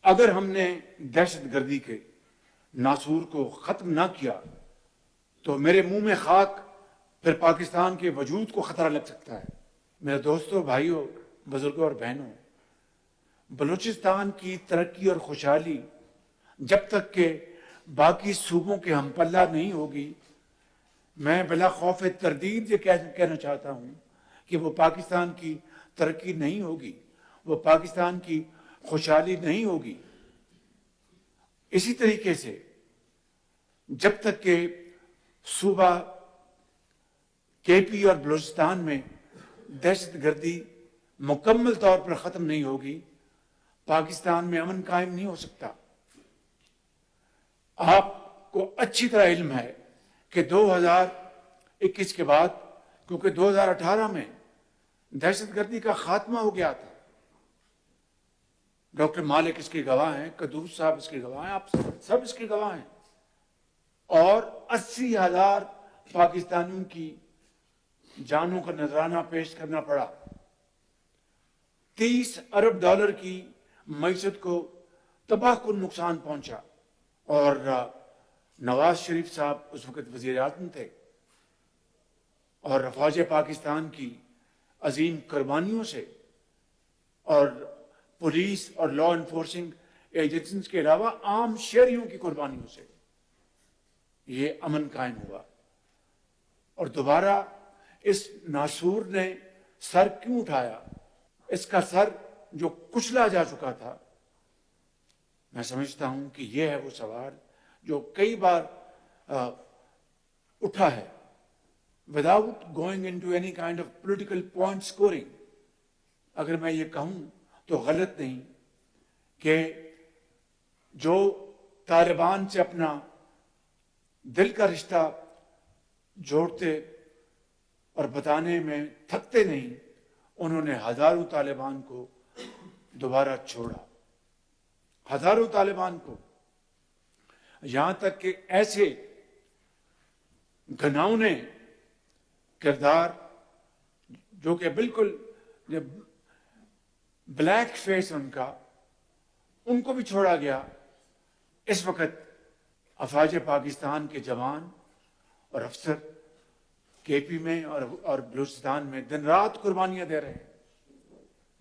اگر ہم نے دہشت گردی کے ناسور کو ختم نہ کیا تو میرے منہ میں خاک، پھر پاکستان کے وجود کو خطرہ لگ سکتا ہے۔ میرے دوستوں، بھائیوں، بزرگوں اور بہنوں، بلوچستان کی ترقی اور خوشحالی جب تک کہ باقی صوبوں کے ہم پلہ نہیں ہوگی، میں بلا خوف تردید یہ کہنا چاہتا ہوں کہ وہ پاکستان کی ترقی نہیں ہوگی، وہ پاکستان کی خوشحالی نہیں ہوگی۔ اسی طریقے سے جب تک کہ صوبہ کے پی اور بلوچستان میں دہشت گردی مکمل طور پر ختم نہیں ہوگی، پاکستان میں امن قائم نہیں ہو سکتا۔ آپ کو اچھی طرح علم ہے کہ 2021 کے بعد، کیونکہ 2018 میں دہشت گردی کا خاتمہ ہو گیا تھا، ڈاکٹر مالک اس کے گواہ ہیں، قدوس صاحب اس کے گواہ ہیں، آپ سب اس کے گواہ ہیں، اور 80,000 پاکستانیوں کی جانوں کا نذرانہ پیش کرنا پڑا، 30 ارب ڈالر کی معیشت کو تباہ کن نقصان پہنچا، اور نواز شریف صاحب اس وقت وزیر اعظم تھے، اور افواج پاکستان کی عظیم قربانیوں سے اور پولیس اور لا انفورسنگ ایجنسیز کے علاوہ عام شہریوں کی قربانیوں سے یہ امن قائم ہوا۔ اور دوبارہ اس ناسور نے سر کیوں اٹھایا؟ اس کا سر جو کچلا جا چکا تھا، میں سمجھتا ہوں کہ یہ ہے وہ سوال جو کئی بار اٹھا ہے without going into any kind of political point scoring۔ اگر میں یہ کہوں تو غلط نہیں کہ جو طالبان سے اپنا دل کا رشتہ جوڑتے اور بتانے میں تھکتے نہیں، انہوں نے ہزاروں طالبان کو دوبارہ چھوڑا، ہزاروں طالبان کو، یہاں تک کہ ایسے گھناؤنے کردار جو کہ بالکل بلیک فیس ان کو بھی چھوڑا گیا۔ اس وقت افواج پاکستان کے جوان اور افسر کے پی میں اور بلوچستان میں دن رات قربانیاں دے رہے ہیں،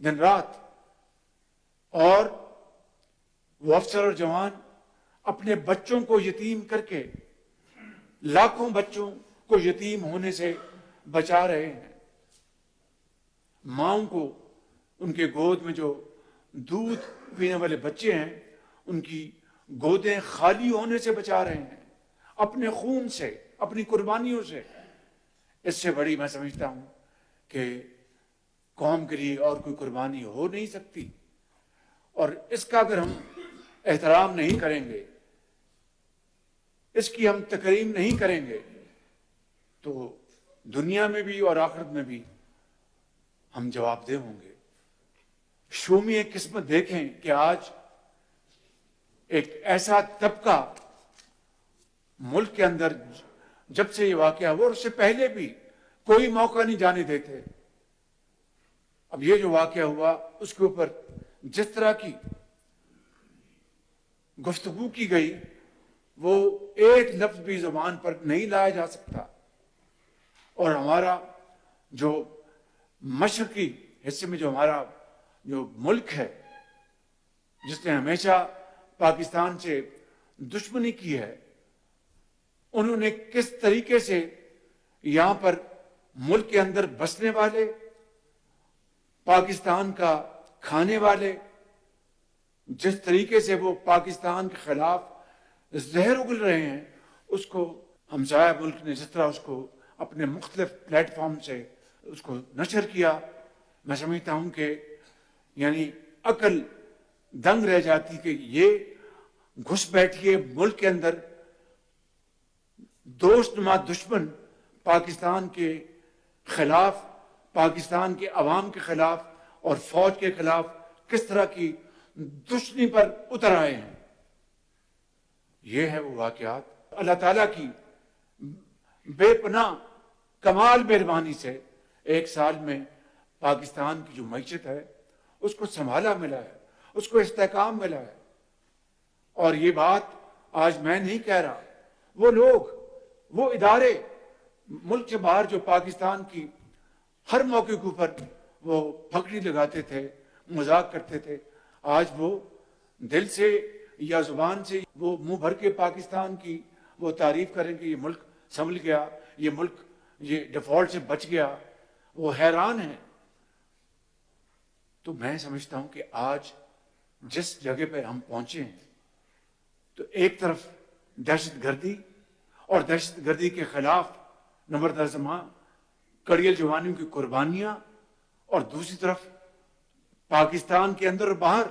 دن رات، اور وہ افسر اور جوان اپنے بچوں کو یتیم کر کے لاکھوں بچوں کو یتیم ہونے سے بچا رہے ہیں، ماؤں کو ان کے گود میں جو دودھ پینے والے بچے ہیں ان کی گودیں خالی ہونے سے بچا رہے ہیں، اپنے خون سے، اپنی قربانیوں سے۔ اس سے بڑی میں سمجھتا ہوں کہ قوم کے لیے اور کوئی قربانی ہو نہیں سکتی، اور اس کا اگر ہم احترام نہیں کریں گے، اس کی ہم تکریم نہیں کریں گے، تو دنیا میں بھی اور آخرت میں بھی ہم جواب دہ ہوں گے۔ شومی قسمت دیکھیں کہ آج ایک ایسا طبقہ ملک کے اندر جب سے یہ واقعہ ہوا، اور اس سے پہلے بھی کوئی موقع نہیں جانے دیتے، اب یہ جو واقعہ ہوا اس کے اوپر جس طرح کی گفتگو کی گئی وہ ایک لفظ بھی زبان پر نہیں لایا جا سکتا، اور ہمارا جو مشرقی حصے میں جو ہمارا جو ملک ہے جس نے ہمیشہ پاکستان سے دشمنی کی ہے، انہوں نے کس طریقے سے یہاں پر ملک کے اندر بسنے والے، پاکستان کا کھانے والے، جس طریقے سے وہ پاکستان کے خلاف زہر اگل رہے ہیں، اس کو ہمسایہ ملک نے جس طرح اس کو اپنے مختلف پلیٹ فارم سے اس کو نشر کیا، میں سمجھتا ہوں کہ یعنی عقل دنگ رہ جاتی کہ یہ گھس بیٹھیے ملک کے اندر، دوست نما دشمن پاکستان کے خلاف، پاکستان کے عوام کے خلاف اور فوج کے خلاف کس طرح کی دشمنی پر اتر آئے ہیں۔ یہ ہے وہ واقعات۔ اللہ تعالیٰ کی بے پناہ کمال مہربانی سے ایک سال میں پاکستان کی جو معیشت ہے اس کو سنبھالا ملا ہے، اس کو استحکام ملا ہے، اور یہ بات آج میں نہیں کہہ رہا، وہ لوگ، وہ ادارے ملک سے باہر جو پاکستان کی ہر موقع کے اوپر وہ پھکڑی لگاتے تھے، مذاق کرتے تھے، آج وہ دل سے یا زبان سے وہ منہ بھر کے پاکستان کی وہ تعریف کریں کہ یہ ملک سنبھل گیا، یہ ملک یہ ڈیفالٹ سے بچ گیا، وہ حیران ہیں۔ تو میں سمجھتا ہوں کہ آج جس جگہ پہ ہم پہنچے ہیں، تو ایک طرف دہشت گردی اور دہشت گردی کے خلاف نمبردار زماں کڑیل جوانیوں کی قربانیاں، اور دوسری طرف پاکستان کے اندر اور باہر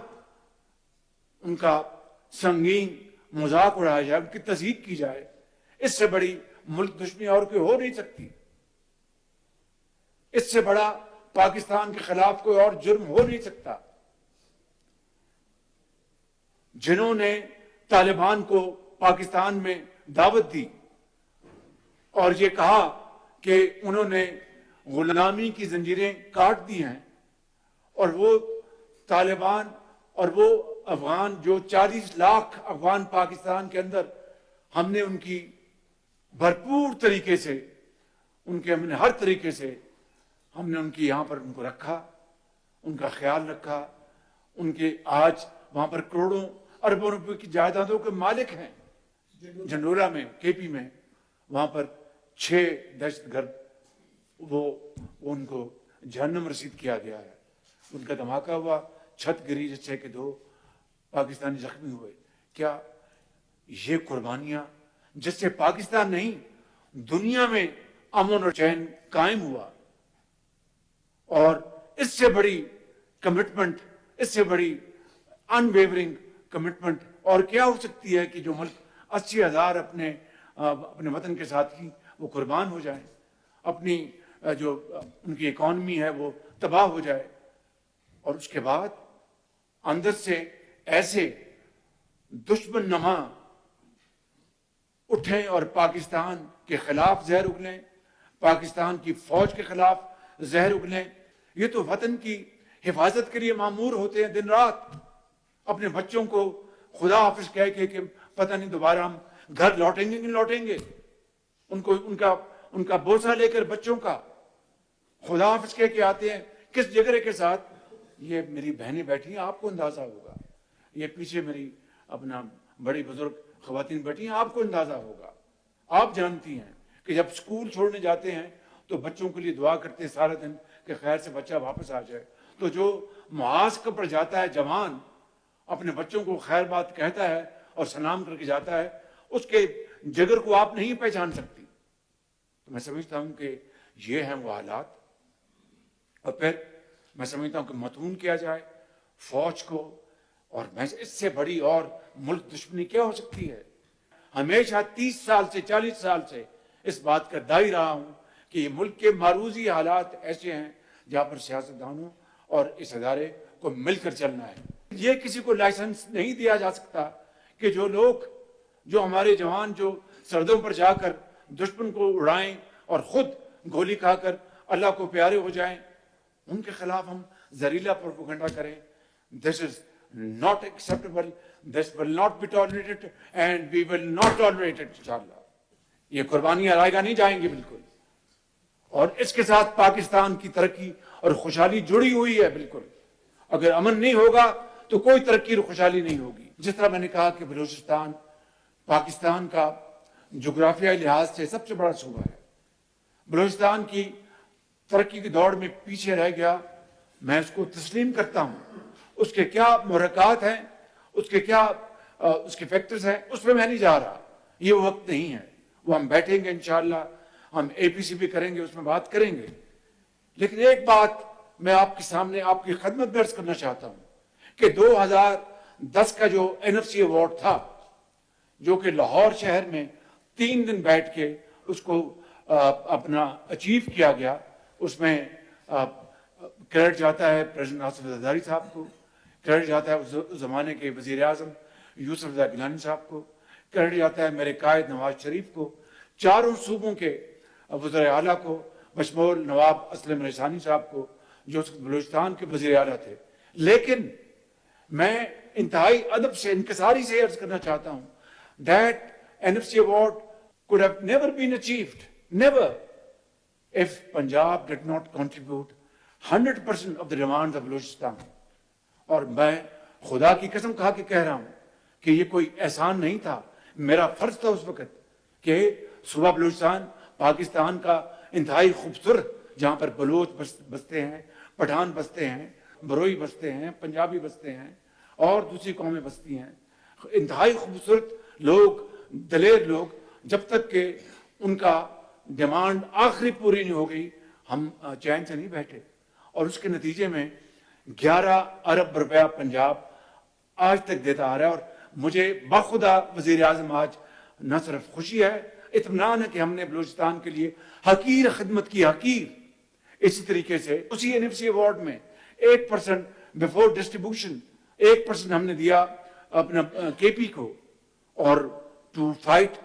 ان کا سنگین مذاق اڑایا جائے، ان کی تضحیک کی جائے، اس سے بڑی ملک دشمنی اور کوئی ہو نہیں سکتی، اس سے بڑا پاکستان کے خلاف کوئی اور جرم ہو نہیں سکتا۔ جنہوں نے طالبان کو پاکستان میں دعوت دی اور یہ کہا کہ انہوں نے غلامی کی زنجیریں کاٹ دی ہیں، اور وہ طالبان اور وہ افغان جو 40 لاکھ افغان پاکستان کے اندر، ہم نے ان کی بھرپور طریقے سے، ان کے ہم نے ہر طریقے سے ہم نے ان کی یہاں پر ان کو رکھا، ان کا خیال رکھا، ان کے آج وہاں پر کروڑوں اربوں روپے کی جائیدادوں کے مالک ہیں۔ جنڈولا میں، کے پی میں، وہاں پر 6 دہشت گرد وہ ان کو جہنم رسید کیا گیا ہے، ان کا دھماکہ ہوا، چھت گری جس سے کہ 2 پاکستانی زخمی ہوئے۔ کیا یہ قربانیاں جس سے پاکستان نہیں دنیا میں امن اور چین قائم ہوا، اور اس سے بڑی کمٹمنٹ، اس سے بڑی ان ویورنگ کمٹمنٹ اور کیا ہو سکتی ہے کہ جو ملک 80,000 اپنے وطن کے ساتھ ہی وہ قربان ہو جائیں، اپنی جو ان کی اکانومی ہے وہ تباہ ہو جائے، اور اس کے بعد اندر سے ایسے دشمن نما اٹھیں اور پاکستان کے خلاف زہر اگلیں، پاکستان کی فوج کے خلاف زہر اگلیں۔ یہ تو وطن کی حفاظت کے لیے مامور ہوتے ہیں دن رات، اپنے بچوں کو خدا حافظ کہہ کے کہ پتہ نہیں دوبارہ ہم گھر لوٹیں گے نہیں لوٹیں گے، ان کا بوسہ لے کر بچوں کا خدا حافظ کہہ کے آتے ہیں، کس جگرے کے ساتھ۔ یہ میری بہنیں بیٹھی ہیں، آپ کو اندازہ ہوگا، یہ پیچھے میری اپنا بڑی بزرگ خواتین بیٹھی ہیں، آپ کو اندازہ ہوگا، آپ جانتی ہیں کہ جب سکول چھوڑنے جاتے ہیں تو بچوں کے لیے دعا کرتے ہیں سارا دن کہ خیر سے بچہ واپس آ جائے، تو جو معاذ پر جاتا ہے جوان، اپنے بچوں کو خیر بات کہتا ہے اور سلام کر کے جاتا ہے، اس کے جگر کو آپ نہیں پہچان سکتی۔ تو میں سمجھتا ہوں کہ یہ ہیں وہ حالات، اور پھر میں سمجھتا ہوں کہ متون کیا جائے فوج کو، اور میں اس سے بڑی اور ملک دشمنی کیا ہو سکتی ہے۔ ہمیشہ 30 سال سے 40 سال سے اس بات کا دائی رہا ہوں کہ یہ ملک کے معروضی حالات ایسے ہیں جہاں پر سیاستدانوں اور اس ادارے کو مل کر چلنا ہے۔ یہ کسی کو لائسنس نہیں دیا جا سکتا کہ جو لوگ، جو ہمارے جوان جو سردوں پر جا کر دشمن کو اڑائیں اور خود گولی کھا کر اللہ کو پیارے ہو جائیں، ان کے خلاف ہم زہریلا پروپیگنڈا کریں۔ This is not acceptable, this will not be tolerated and we will not tolerate it انشاءاللہ۔ یہ قربانیاں رائے گاہ نہیں جائیں گی بالکل، اور اس کے ساتھ پاکستان کی ترقی اور خوشحالی جڑی ہوئی ہے بالکل۔ اگر امن نہیں ہوگا تو کوئی ترقی اور خوشحالی نہیں ہوگی۔ جس طرح میں نے کہا کہ بلوچستان پاکستان کا جغرافیائی لحاظ سے سب سے بڑا صوبہ ہے، بلوچستان کی ترقی کی دوڑ میں پیچھے رہ گیا، میں اس کو تسلیم کرتا ہوں۔ اس کے کیا محرکات ہیں، اس کے کیا اس کے فیکٹرز ہیں، اس پہ میں نہیں جا رہا، یہ وقت نہیں ہے، وہ ہم بیٹھیں گے انشاءاللہ، ہم اے پی سی بھی کریں گے، اس میں بات کریں گے۔ لیکن ایک بات میں آپ کے سامنے آپ کی خدمت میں عرض کرنا چاہتا ہوں کہ 2010 کا جو NFC ایوارڈ تھا، جو کہ لاہور شہر میں 3 دن بیٹھ کے اس کو اپنا اچیو کیا گیا، اس میں کریڈٹ جاتا ہے پریزیڈنٹ آصف زرداری صاحب کو، کریڈٹ جاتا ہے اس زمانے کے وزیر اعظم یوسف رضا گیلانی صاحب کو، کریڈٹ جاتا ہے میرے قائد نواز شریف کو، چاروں صوبوں کے وزراء اعلیٰ کو، بشمول نواب اسلم رسانی صاحب کو جو بلوچستان کے وزیر اعلیٰ تھے۔ لیکن میں انتہائی ادب سے انکساری سے عرض کرنا چاہتا ہوں that NFC award could have never been achieved, never, if Punjab did not contribute 100% of the demands of Balochistan. اور میں خدا کی قسم کھا کے کہہ رہا ہوں کہ یہ کوئی احسان نہیں تھا، میرا فرض تھا اس وقت کہ صوبہ بلوچستان پاکستان کا انتہائی خوبصورت، جہاں پر بلوچ بستے ہیں، پٹھان بستے ہیں، بروئی بستے ہیں، پنجابی بستے ہیں اور دوسری قومیں بستی ہیں، انتہائی خوبصورت لوگ، دلیر لوگ، جب تک کہ ان کا ڈیمانڈ آخری پوری نہیں ہو گئی ہم چین سے نہیں بیٹھے، اور اس کے نتیجے میں 11 ارب روپیہ پنجاب آج تک دیتا آ رہا ہے. اور مجھے بخدا وزیر اعظم آج نہ صرف خوشی ہے، اطمینان ہے کہ ہم نے بلوچستان کے لیے حقیر خدمت کی، حقیر. اسی طریقے سے اسی NFC ایوارڈ میں 8% بیفور ڈسٹریبیوشن 8% ہم نے دیا اپنا KP کو، اور to fight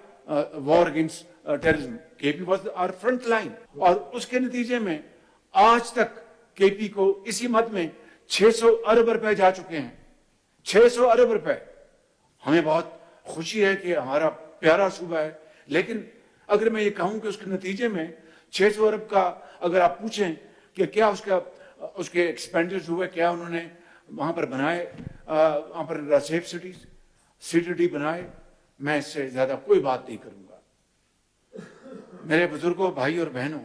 war against terrorism. KP was our front line, اور اس کے نتیجے میں آج تک KP کو اسی مد میں 600 ارب روپے جا چکے ہیں. 600 ارب روپے. ہمیں بہت خوشی ہے کہ ہمارا پیارا صوبہ ہے، لیکن اگر میں یہ کہوں کہ اس کے نتیجے میں 600 ارب کا اگر آپ پوچھیں کہ کیا اس کے ایکسپینڈرز ہوئے، کیا انہوں نے وہاں پر بنائے، وہاں پر سیف سٹیز CTD بنائے، میں اس سے زیادہ کوئی بات نہیں کروں گا. میرے بزرگوں، بھائی اور بہنوں،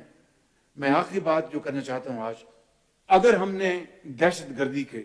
میں آخری بات جو کرنا چاہتا ہوں آج، اگر ہم نے دہشت گردی کے